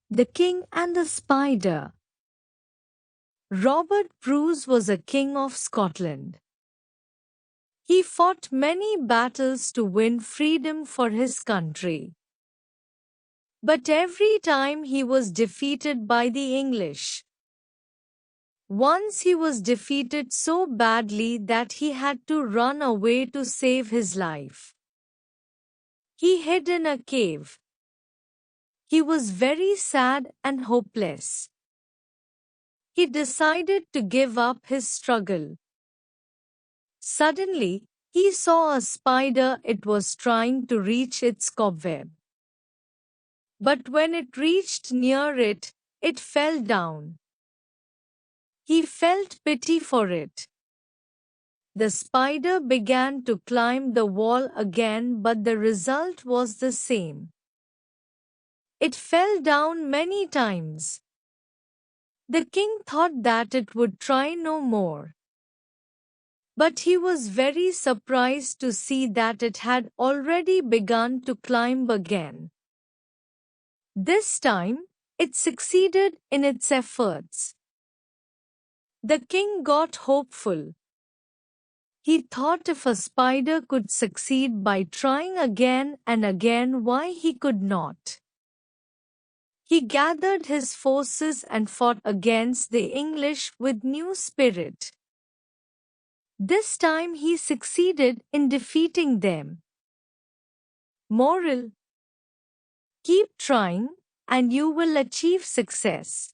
The King and the Spider. Robert Bruce was a king of Scotland. He fought many battles to win freedom for his country. But every time he was defeated by the English. Once he was defeated so badly that he had to run away to save his life. He hid in a cave. He was very sad and hopeless. He decided to give up his struggle. Suddenly, he saw a spider. It was trying to reach its cobweb. But when it reached near it, it fell down. He felt pity for it. The spider began to climb the wall again, but the result was the same. It fell down many times. The king thought that it would try no more. But he was very surprised to see that it had already begun to climb again. This time, it succeeded in its efforts. The king got hopeful. He thought if a spider could succeed by trying again and again, why he could not? He gathered his forces and fought against the English with new spirit. This time he succeeded in defeating them. Moral: keep trying, and you will achieve success.